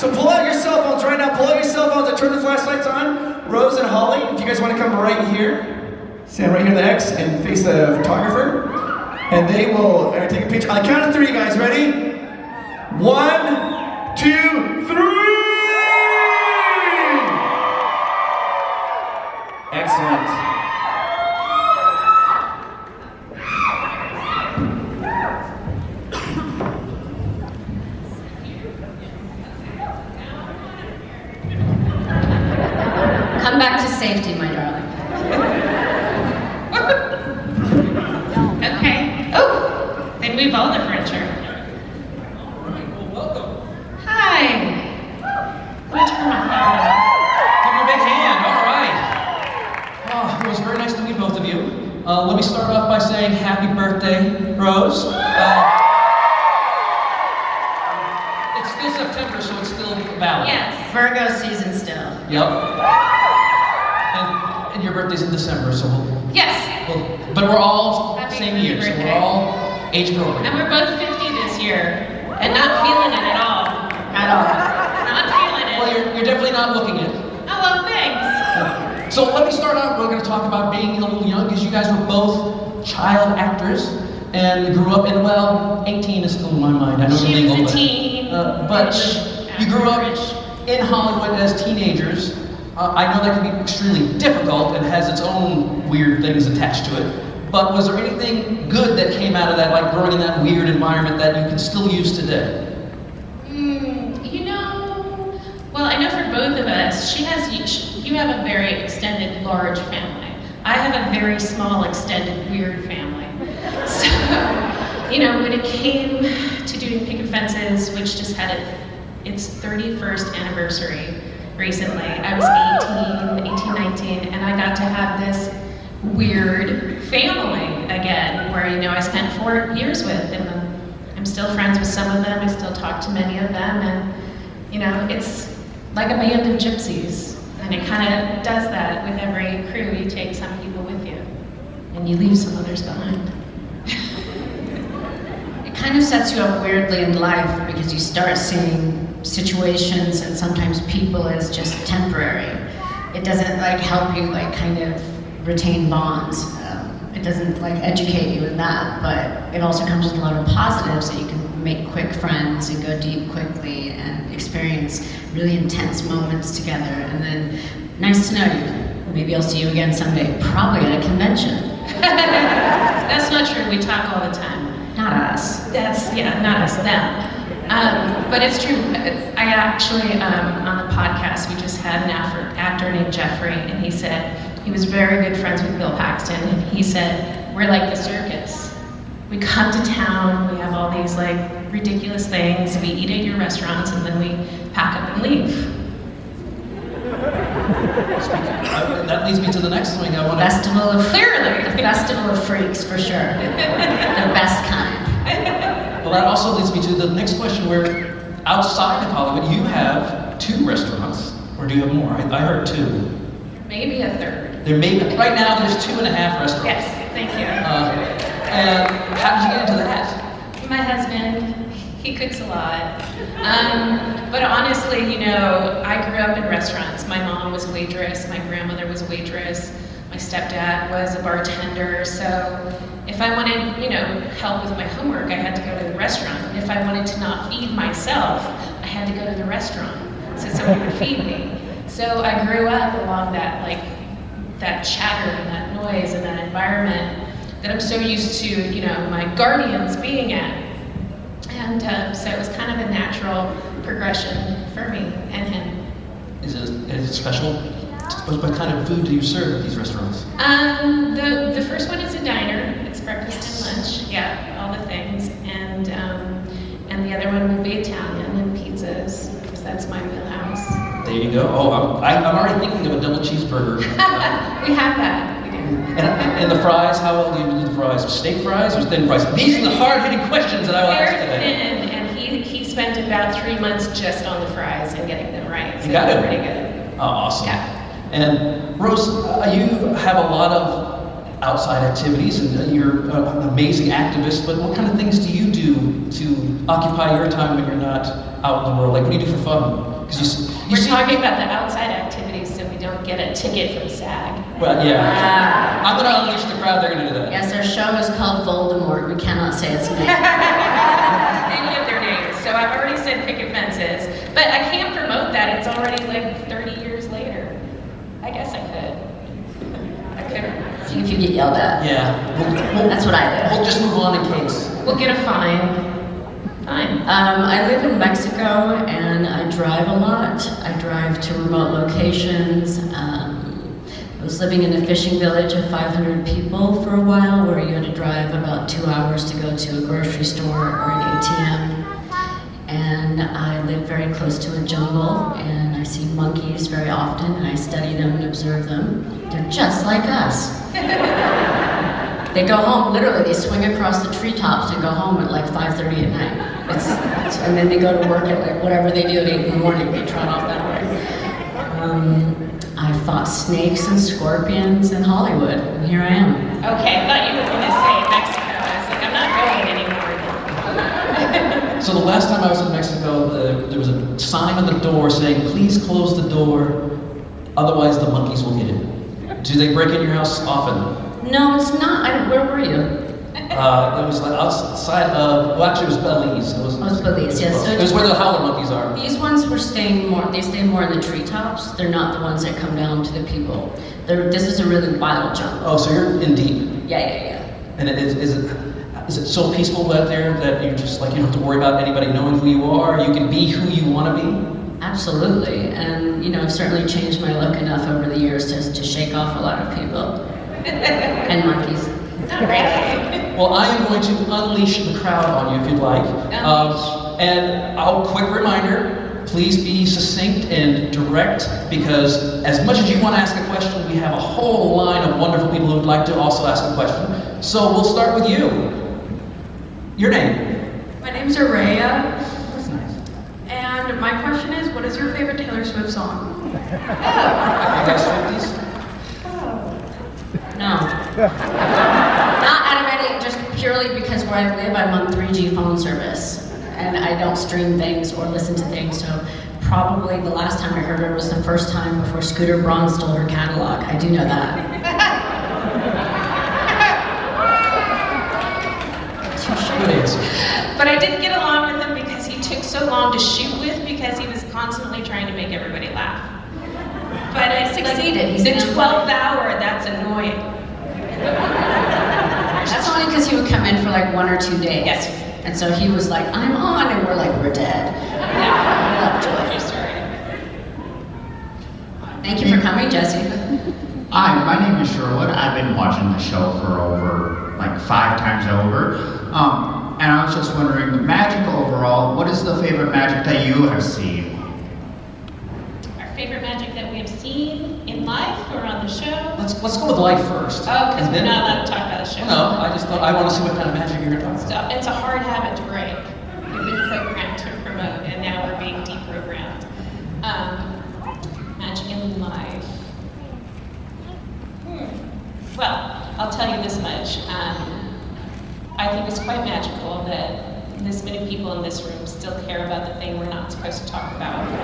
So pull out your cell phones right now. Pull out your cell phones and turn the flashlights on. Rose and Holly, if you guys want to come right here, stand right here in the X and face the photographer. And they will take a picture. On the count of 3, guys. Ready? 1, 2, 3! Excellent. Come back to safety, my darling. Okay. Oh, they move all the furniture. Well, welcome. Hi. Let me turn my camera on. Give me a big hand. All right. Oh, it was very nice to meet both of you. Let me start off by saying happy birthday, Rose. It's still September, so it's still valid. Yes. Virgo season still. Yep. And your birthday's in December, so Yes. but we're all Happy same year, so birthday. we're all age appropriate. And we're both 50 this year, and not feeling it at all. At all. Not feeling it. Well, you're definitely not looking it. Oh, well, thanks. So let me start out. We're going to talk about being a little young, because you guys were both child actors and grew up in, well, 18 is still in my mind. I know She you're was legal, a teen. but you grew up in Hollywood as teenagers. I know that can be extremely difficult and has its own weird things attached to it. But was there anything good that came out of that, like growing in that weird environment, that you can still use today? You know, well, I know for both of us, you have a very extended, large family. I have a very small, extended, weird family. So, you know, when it came to doing Picket Fences, which just had its 31st anniversary recently, I was 18, 19, and I got to have this weird family again, where, you know, I spent 4 years with, and I'm still friends with some of them, I still talk to many of them, and, you know, it's like a band of gypsies, and it kind of does that with every crew. You take some people with you, and you leave some others behind. It kind of sets you up weirdly in life, because you start seeing situations and sometimes people as just temporary. It doesn't like help you like kind of retain bonds. It doesn't like educate you in that, but it also comes with a lot of positives, that you can make quick friends and go deep quickly and experience really intense moments together. And then, nice to know you. Maybe I'll see you again someday, probably at a convention. That's not true, we talk all the time. Not us. Yeah, not us, them. But it's true. I actually, on the podcast, we just had an actor named Jeffrey, and he said he was very good friends with Bill Paxton, and he said, we're like the circus. We come to town, we have all these like ridiculous things, we eat at your restaurants, and then we pack up and leave. That leads me to the next thing I want to... Festival of Clearly. Festival of freaks, for sure. The best kind. Well, that also leads me to the next question, where outside of Hollywood, you have 2 restaurants, or do you have more? I heard 2. Maybe a third. There may be, right now there's 2.5 restaurants. Yes, thank you. And how did you get into that? My husband, he cooks a lot. But honestly, you know, I grew up in restaurants. My mom was a waitress, my grandmother was a waitress, my stepdad was a bartender. So if I wanted, you know, help with my homework, I had to go to the restaurant. And if I wanted to not feed myself, I had to go to the restaurant so someone would feed me. So I grew up along that, like, that chatter and that noise and that environment that I'm so used to, you know, my guardians being at. And so it was kind of a natural progression for me and him. Is it special? What kind of food do you serve at these restaurants? The first one is a diner. It's breakfast and lunch. Yeah, all the things. And the other one will be Italian and pizzas, because that's my wheelhouse. There you go. Oh, I'm already thinking of a double cheeseburger. We have that. We do. And the fries, how well do you do the fries? Steak fries or thin fries? These are the hard-hitting questions that I will ask today. They're thin, and he spent about 3 months just on the fries and getting them right. So You got they're it. pretty good. Oh, awesome. Yeah. And Rose, you have a lot of outside activities, and you're an amazing activist, but what kind of things do you do to occupy your time when you're not out in the world? Like, what do you do for fun? Because We're talking about the outside activities so we don't get a ticket from SAG. Well, yeah. I'm going to unleash the crowd, they're going to do that. Yes, our show is called Voldemort. We cannot say its name. Any of their names. So I've already said picket fences. But I can't promote that. It's already like 30 years later. I guess I could. I could. See if you get yelled at. Yeah. That's what I do. We'll just move on in case. We'll get a fine. Fine. I live in Mexico and I drive a lot. I drive to remote locations. I was living in a fishing village of 500 people for a while where you had to drive about 2 hours to go to a grocery store or an ATM. And I live very close to a jungle and I see monkeys very often and I study them and observe them. They're just like us. They go home, literally, they swing across the treetops and go home at like 5:30 at night. And then they go to work at like whatever they do at 8 in the morning, they trot off that way. I fought snakes and scorpions in Hollywood, and here I am. Okay, I thought you were going to say Mexico. I was like, I'm not going anymore. So the last time I was in Mexico, there was a sign on the door saying, please close the door, otherwise the monkeys will get in. Do they break in your house often? No, it's not. Where were you? It was like outside of, well actually it was Belize. It was Belize, yes. So it was where the howler monkeys are. These ones were staying more, they stay more in the treetops. They're not the ones that come down to the people. This is a really wild jungle. Oh, so you're in deep. Yeah. And is it so peaceful out there that you're just like, you don't have to worry about anybody knowing who you are? You can be who you want to be? Absolutely. And, you know, I've certainly changed my look enough over the years to shake off a lot of people. And monkeys. Not really. Well, I am going to unleash the crowd on you if you'd like. And a quick reminder, please be succinct and direct, because as much as you want to ask a question, we have a whole line of wonderful people who would like to also ask a question. So we'll start with you. Your name? My name's Araya. That's nice. And my question is, what is your favorite Taylor Swift song? You guys 50s? No. Not out of any, just purely because where I live, I'm on 3G phone service. And I don't stream things or listen to things, so probably the last time I heard her was the first time before Scooter Braun stole her catalog. I do know that. Good answer. But I didn't get along with him because he took so long to shoot with, because he was constantly trying to make everybody laugh. But I Succeeded. He's the been 12th hour, that's annoying. That's only because he would come in for like 1 or 2 days. Yes. And so he was like, I'm on, and we're like, we're dead. Yeah. True story. Thank you for coming, Jesse. Hi, my name is Sherwood. I've been watching the show for over, like 5 times over. And I was just wondering, magic overall, what is the favorite magic that you have seen? Our favorite magic that we have seen in life or on the show? Let's go with life first. Oh, because we're then, not allowed to talk about the show. No, I just thought I want to see what kind of magic you're going to talk about. So it's a hard habit to break. We've been programmed to promote, and now we're being deprogrammed. Magic in life. Well, I'll tell you this much. I think it's quite magical that this many people in this room still care about the thing we're not supposed to talk about. It's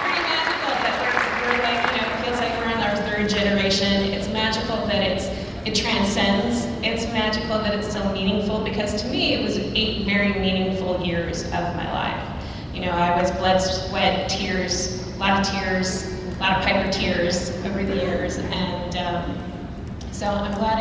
pretty magical that we're like, you know, it feels like we're in our 3rd generation. It's magical that it transcends. It's magical that it's still meaningful, because to me it was 8 very meaningful years of my life. You know, I was blood, sweat, tears, a lot of Piper tears over the years, and so I'm glad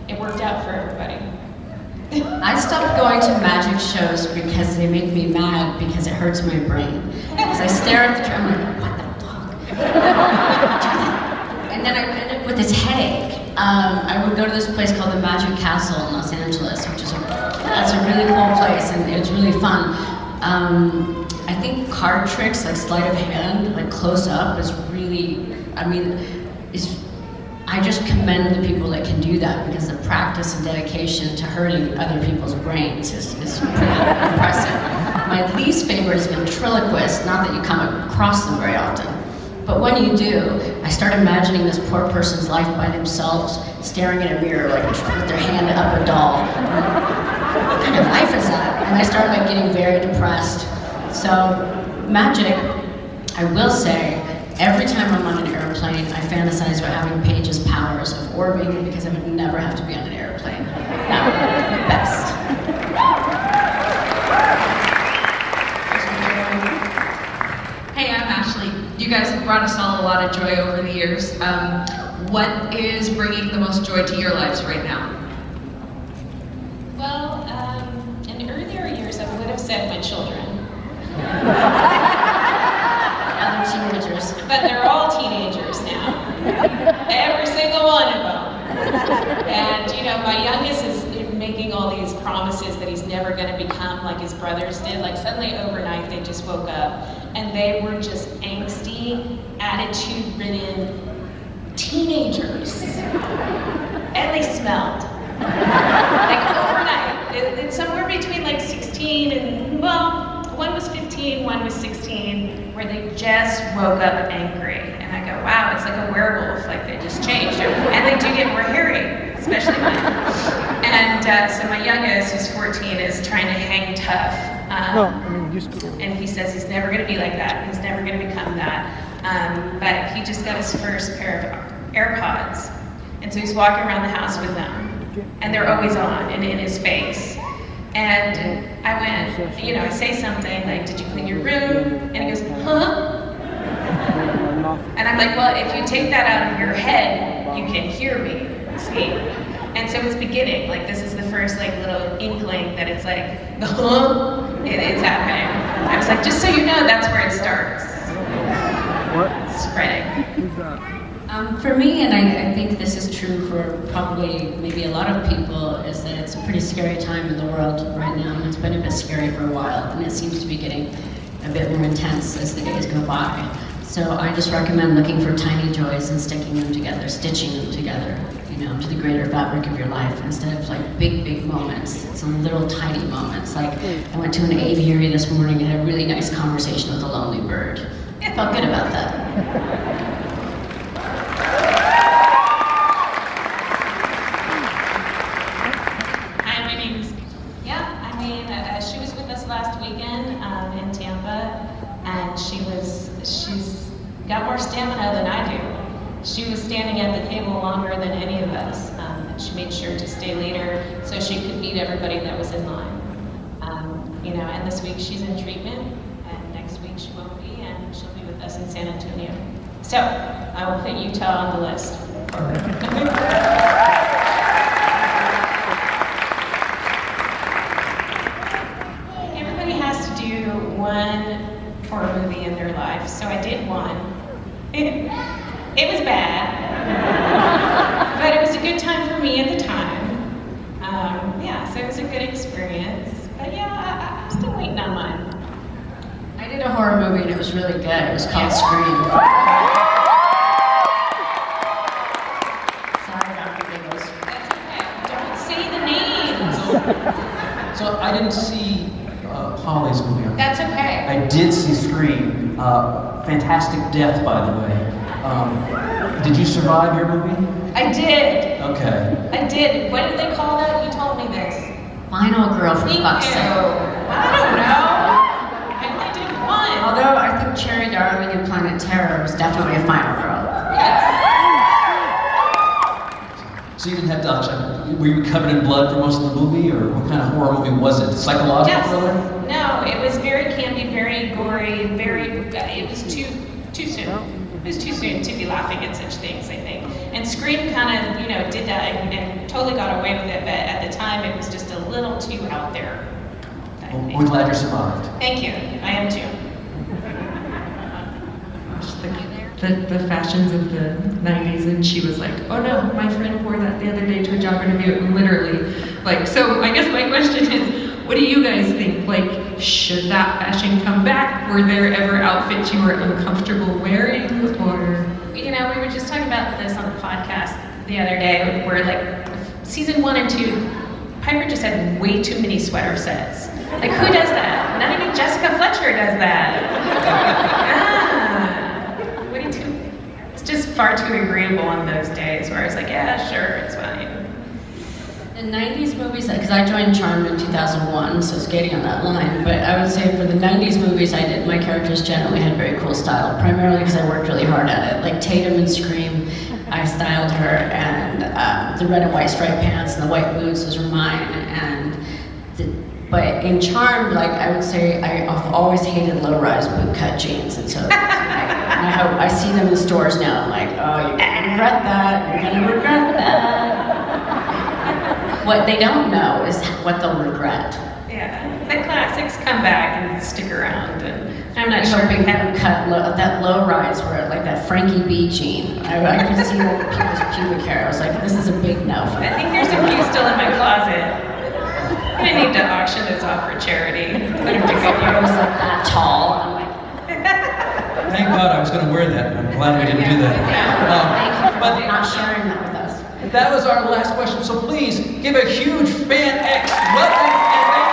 it worked out for everybody. I stopped going to magic shows because they make me mad, because it hurts my brain. Because I stare at the tree, I'm like, what the fuck? And then I ended up with this headache. I would go to this place called the Magic Castle in Los Angeles, which is it's a really cool place, and it's really fun. I think card tricks, like sleight of hand, like close up, is really, I just commend the people that can do that, because the practice and dedication to hurting other people's brains is pretty impressive. My least favorite is ventriloquist, not that you come across them very often, But when you do, I start imagining this poor person's life by themselves, staring in a mirror, like with their hand up a doll. What kind of life is that? And I start like getting very depressed. So, magic, I will say, every time I'm on an airplane, I fantasize about having Paige's powers of orbiting because I would never have to be on an airplane. That would be the best. Hey, I'm Ashley. You guys have brought us all a lot of joy over the years. What is bringing the most joy to your lives right now? Well, in earlier years, I would have said my children. Now they're teenagers. But they're all teenagers now. Every single one of them. And, you know, my youngest is making all these promises that he's never going to become like his brothers did. Like, suddenly overnight, they just woke up and they were just angsty, attitude-ridden teenagers. And they smelled. Like, overnight. It's somewhere between like 16 and, well, one was 15, one was 16, where they just woke up angry. And I go, wow, it's like a werewolf, like they just changed. And they do get more hairy, especially mine. And so my youngest, who's 14, is trying to hang tough. And he says he's never going to be like that. He's never going to become that. But he just got his first pair of AirPods. And so he's walking around the house with them. And they're always on and in his face. And I went, you know, I say something like, did you clean your room? And he goes, huh? And I'm like, well, if you take that out of your head, you can hear me, see? And so it's beginning, like this is the first like little inkling that it's like, the huh? It's happening. I was like, just so you know, that's where it starts. What? It's spreading. For me, and I think this is true for probably maybe a lot of people, is that it's a pretty scary time in the world right now. It's been a bit scary for a while, and it seems to be getting a bit more intense as the days go by. So I just recommend looking for tiny joys and sticking them together, stitching them together, you know, to the greater fabric of your life, instead of like big moments, some little tiny moments. Like I went to an aviary this morning and had a really nice conversation with a lonely bird. I felt good about that. She was with us last weekend in Tampa, and she's got more stamina than I do. She was standing at the table longer than any of us. And she made sure to stay later so she could meet everybody that was in line. You know, and this week she's in treatment, and next week she won't be, and she'll be with us in San Antonio. So I will put Utah on the list. One horror movie in their life, so I did one. It was bad, but it was a good time for me at the time. Yeah, so it was a good experience. But yeah, I'm still waiting on mine. I did a horror movie and it was really good. It was called Scream. Sorry, Dr. Giggles. That's okay. Don't say the names. So I didn't see Holly's movie. That's okay. I did see Scream. Fantastic death, by the way. Did you survive your movie? I did. Okay. I did. What did they call that? You told me this. Final Girl, for Thank fuck's you. sake. I don't know. I only did one. Although I think Cherry Darling and Planet Terror was definitely a Final Girl. Yes. So you didn't have to, were you covered in blood for most of the movie, or what kind of horror movie was it? Psychological thriller? No, it was very campy, very gory, it was too soon. It was too soon to be laughing at such things, I think. And Scream kind of, you know, did that and totally got away with it, but at the time it was just a little too out there. Well, we're glad you survived. Thank you, I am too. Just the fashions of the 90s, and she was like, oh no, my friend wore that the other day to a job interview, and literally, like, so I guess my question is, what do you guys think? Like, should that fashion come back? Were there ever outfits you were uncomfortable wearing, or? You know, we were just talking about this on the podcast the other day, where like, season 1 and 2, Piper just had way too many sweater sets. Like, who does that? Not even Jessica Fletcher does that. Way too It's just far too agreeable on those days where I was like, yeah, sure, it's fine. The 90s movies, because I joined Charmed in 2001, so skating on that line, but I would say for the 90s movies I did, my characters generally had very cool style, primarily because I worked really hard at it. Like Tatum in Scream, I styled her, and the red and white striped pants and the white boots, those were mine, but in Charmed, like I would say, I've always hated low-rise boot-cut jeans, and so I see them in stores now. I'm like, oh, you're gonna regret that. You're gonna regret that. What they don't know is what they'll regret. Yeah, the classics come back and stick around, and I'm not So sure big we have. cut, that low-rise, where like that Frankie B jean. I could see the people's pubic hair. I was like, this is a big no for I me. think there's a few still in my closet. I need to auction those off for charity. Put them to good I was use. like that tall. I'm like, Thank God I was going to wear that. I'm glad we didn't do that. thank you for But not sharing that with us. that was our last question, so please give a huge Fan X welcome and thank